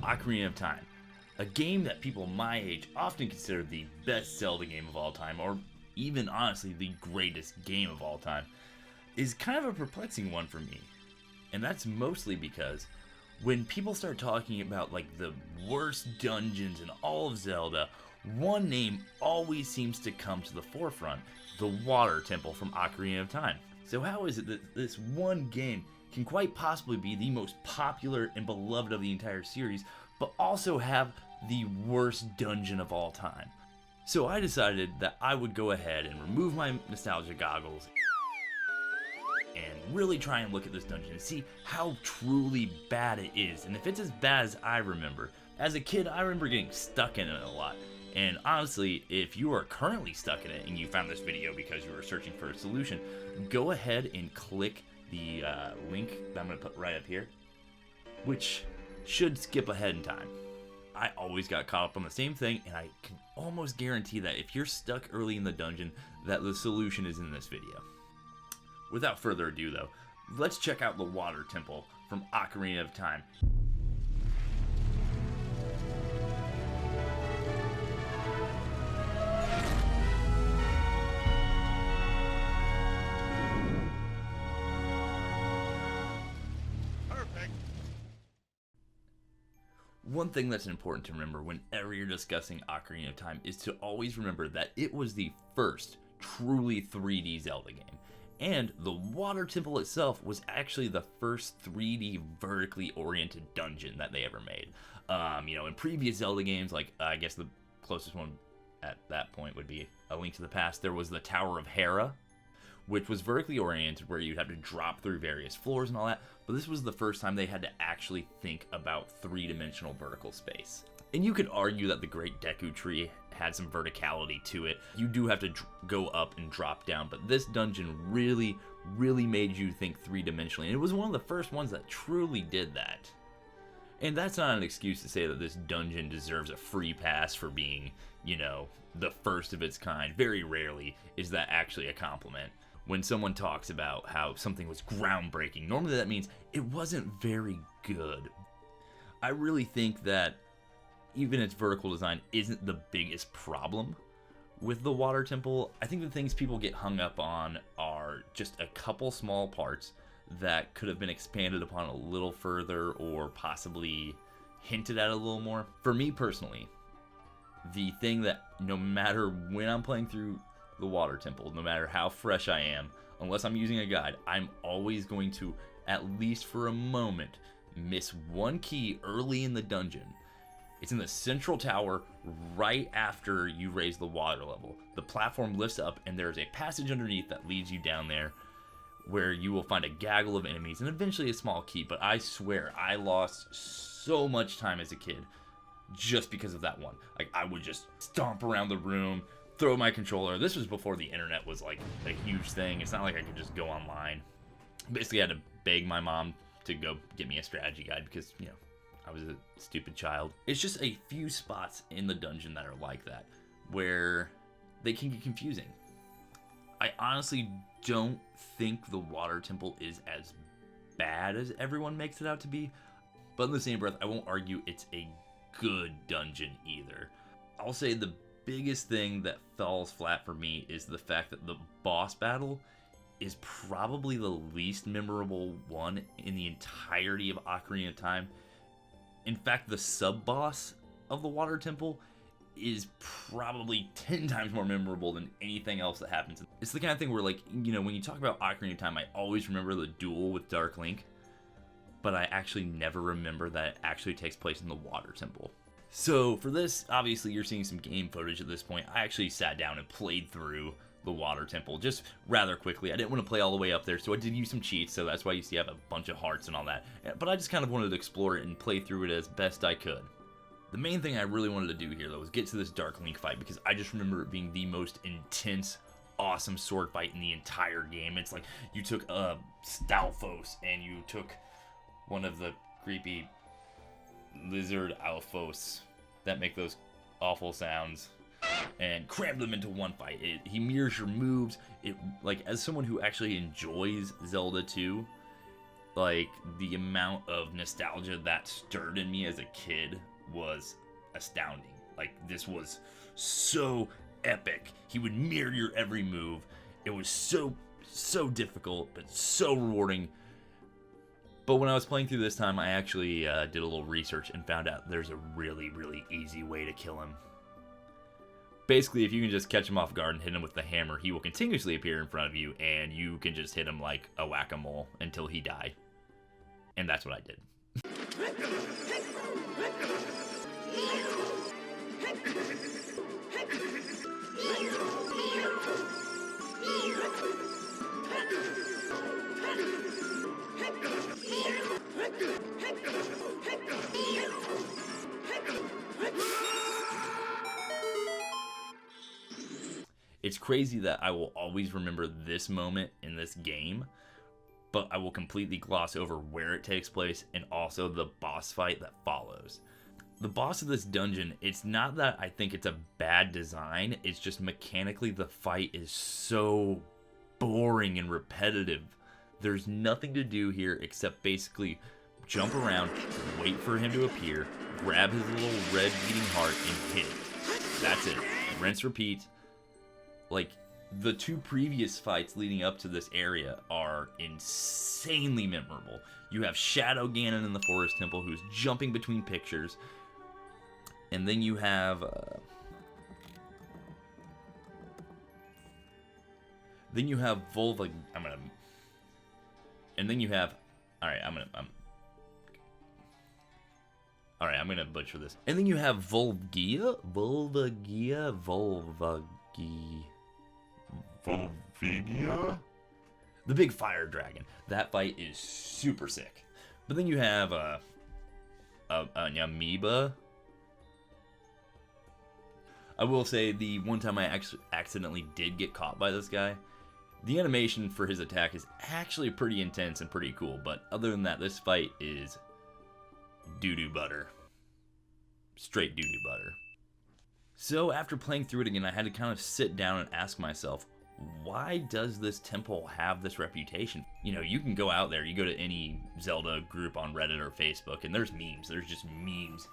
Ocarina of Time, a game that people my age often consider the best Zelda game of all time, or even honestly the greatest game of all time, is kind of a perplexing one for me. And that's mostly because when people start talking about like the worst dungeons in all of Zelda, one name always seems to come to the forefront: the Water Temple from Ocarina of Time. So how is it that this one game can quite possibly be the most popular and beloved of the entire series, but also have the worst dungeon of all time? So I decided that I would go ahead and remove my nostalgia goggles and really try and look at this dungeon and see how truly bad it is, and if it's as bad as I remember. As a kid, I remember getting stuck in it a lot, and honestly, if you are currently stuck in it and you found this video because you were searching for a solution, go ahead and click the link that I'm going to put right up here, which should skip ahead in time. I always got caught up on the same thing, and I can almost guarantee that if you're stuck early in the dungeon, that the solution is in this video. Without further ado though, let's check out the Water Temple from Ocarina of Time. Perfect. One thing that's important to remember whenever you're discussing Ocarina of Time is to always remember that it was the first truly 3D Zelda game. And the Water Temple itself was actually the first 3D vertically oriented dungeon that they ever made. In previous Zelda games, like I guess the closest one at that point would be A Link to the Past, there was the Tower of Hera, which was vertically oriented where you'd have to drop through various floors and all that. But this was the first time they had to actually think about three-dimensional vertical space. And you could argue that the Great Deku Tree had some verticality to it. You do have to go up and drop down, but this dungeon really made you think three-dimensionally. And it was one of the first ones that truly did that. And that's not an excuse to say that this dungeon deserves a free pass for being, the first of its kind. Very rarely is that actually a compliment. When someone talks about how something was groundbreaking, normally that means it wasn't very good. I really think that even its vertical design isn't the biggest problem with the Water Temple. I think the things people get hung up on are just a couple small parts that could have been expanded upon a little further or possibly hinted at a little more. For me personally, the thing that no matter when I'm playing through the Water Temple, no matter how fresh I am, unless I'm using a guide, I'm always going to, at least for a moment, miss one key early in the dungeon. It's in the central tower right after you raise the water level. The platform lifts up and there's a passage underneath that leads you down there where you will find a gaggle of enemies and eventually a small key. But I swear I lost so much time as a kid just because of that one. Like, I would just stomp around the room, throw my controller. This was before the internet was like a huge thing. It's not like I could just go online. Basically I had to beg my mom to go get me a strategy guide because, I was a stupid child. It's just a few spots in the dungeon that are like that, where they can get confusing. I honestly don't think the Water Temple is as bad as everyone makes it out to be, but in the same breath, I won't argue it's a good dungeon either. I'll say the biggest thing that falls flat for me is the fact that the boss battle is probably the least memorable one in the entirety of Ocarina of Time. In fact, the sub-boss of the Water Temple is probably 10 times more memorable than anything else that happens. It's the kind of thing where, like, when you talk about Ocarina of Time, I always remember the duel with Dark Link, but I actually never remember that it actually takes place in the Water Temple. So for this, obviously you're seeing some game footage at this point. I actually sat down and played through the Water Temple just rather quickly. I didn't want to play all the way up there, so I did use some cheats, so that's why you see I have a bunch of hearts and all that. But I just kind of wanted to explore it and play through it as best I could. The main thing I really wanted to do here, though, was get to this Dark Link fight, because I just remember it being the most intense, awesome sword fight in the entire game. It's like you took Stalfos and you took one of the creepy lizard Alphos that make those awful sounds and crammed them into one fight. He mirrors your moves. It, like, as someone who actually enjoys Zelda 2, Like, the amount of nostalgia that stirred in me as a kid was astounding. Like, this was so epic. He would mirror your every move. It was so difficult, but so rewarding. But when I was playing through this time, I actually did a little research and found out there's a really easy way to kill him. Basically, if you can just catch him off guard and hit him with the hammer, he will continuously appear in front of you, and you can just hit him like a whack-a-mole until he die. And that's what I did. It's crazy that I will always remember this moment in this game, but I will completely gloss over where it takes place and also the boss fight that follows. The boss of this dungeon, it's not that I think it's a bad design, it's just mechanically the fight is so boring and repetitive. There's nothing to do here except basically jump around, wait for him to appear, grab his little red beating heart, and hit it. That's it. Rinse, repeat. Like, the two previous fights leading up to this area are insanely memorable. You have Shadow Ganon in the Forest Temple who's jumping between pictures. And then you have... then you have Volva... And then you have... Alright, I'm gonna butcher this. And then you have Volvagia? Volvigia? The big fire dragon. That fight is super sick. But then you have an amoeba. I will say the one time I accidentally did get caught by this guy, the animation for his attack is actually pretty intense and pretty cool. But other than that, this fight is doo-doo butter. Straight doo-doo butter. So after playing through it again, I had to kind of sit down and ask myself, why does this temple have this reputation? You know, you can go out there, you go to any Zelda group on Reddit or Facebook, and there's memes. There's just memes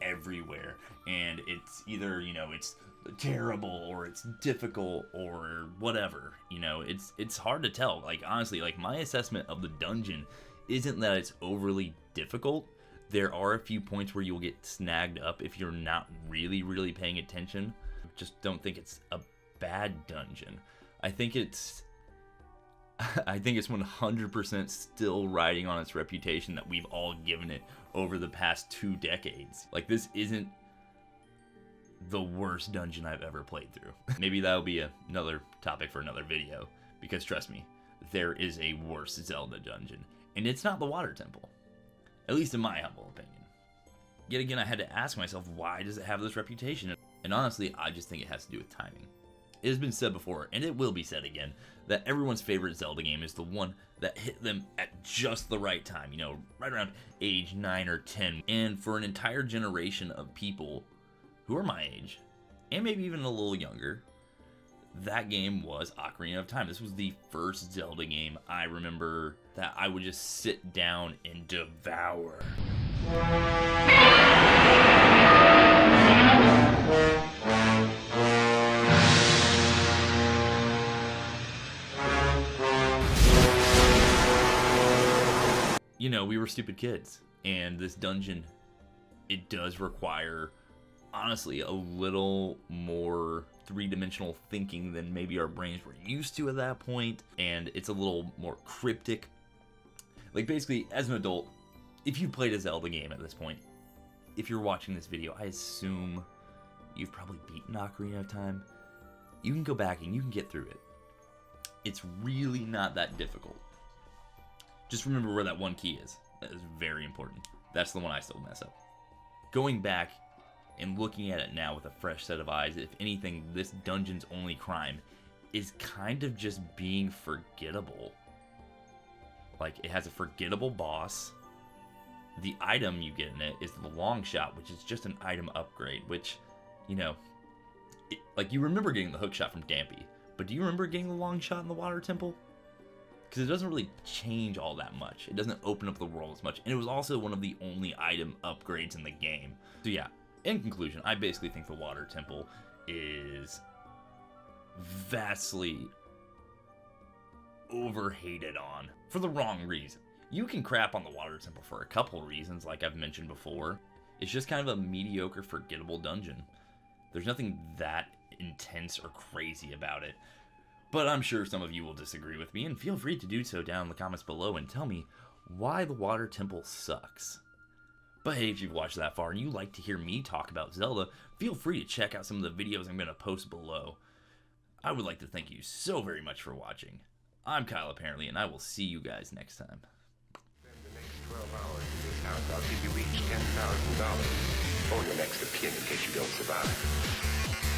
everywhere. And it's either, you know, it's terrible or it's difficult or whatever. You know, it's hard to tell. Like, honestly, like, my assessment of the dungeon isn't that it's overly difficult. There are a few points where you'll get snagged up if you're not really paying attention. Just don't think it's a bad dungeon. I think it's 100% still riding on its reputation that we've all given it over the past 2 decades. Like, this isn't the worst dungeon I've ever played through. Maybe that'll be another topic for another video, because trust me, there is a worse Zelda dungeon, and it's not the Water Temple. At least in my humble opinion. Yet again, I had to ask myself, why does it have this reputation? And honestly, I just think it has to do with timing. It has been said before, and it will be said again, that everyone's favorite Zelda game is the one that hit them at just the right time. You know, right around age 9 or 10. And for an entire generation of people who are my age, and maybe even a little younger, that game was Ocarina of Time. This was the first Zelda game I remember that I would just sit down and devour. You know, we were stupid kids, and this dungeon, it does require, honestly, a little more three-dimensional thinking than maybe our brains were used to at that point, and it's a little more cryptic. Like, basically, as an adult, if you played a Zelda game at this point, if you're watching this video, I assume you've probably beaten Ocarina of Time. You can go back and you can get through it. It's really not that difficult. Just remember where that one key is. That is very important. That's the one I still mess up. Going back and looking at it now with a fresh set of eyes, if anything, this dungeon's only crime is kind of just being forgettable. Like, it has a forgettable boss. The item you get in it is the long shot, which is just an item upgrade, which, you know, like, you remember getting the hook shot from Dampy, but do you remember getting the long shot in the Water Temple? because it doesn't really change all that much. It doesn't open up the world as much, and it was also one of the only item upgrades in the game. So yeah, in conclusion, I basically think the Water Temple is vastly overhated on for the wrong reason. You can crap on the Water Temple for a couple reasons, like I've mentioned before. It's just kind of a mediocre, forgettable dungeon. There's nothing that intense or crazy about it. But I'm sure some of you will disagree with me, and feel free to do so down in the comments below and tell me why the Water Temple sucks. But hey, if you've watched that far and you like to hear me talk about Zelda, feel free to check out some of the videos I'm going to post below. I would like to thank you so very much for watching. I'm Kyle apparently, and I will see you guys next time. Spend the next 12 hours in this house, I'll give you each $10,000 or your next of kin in case you don't survive.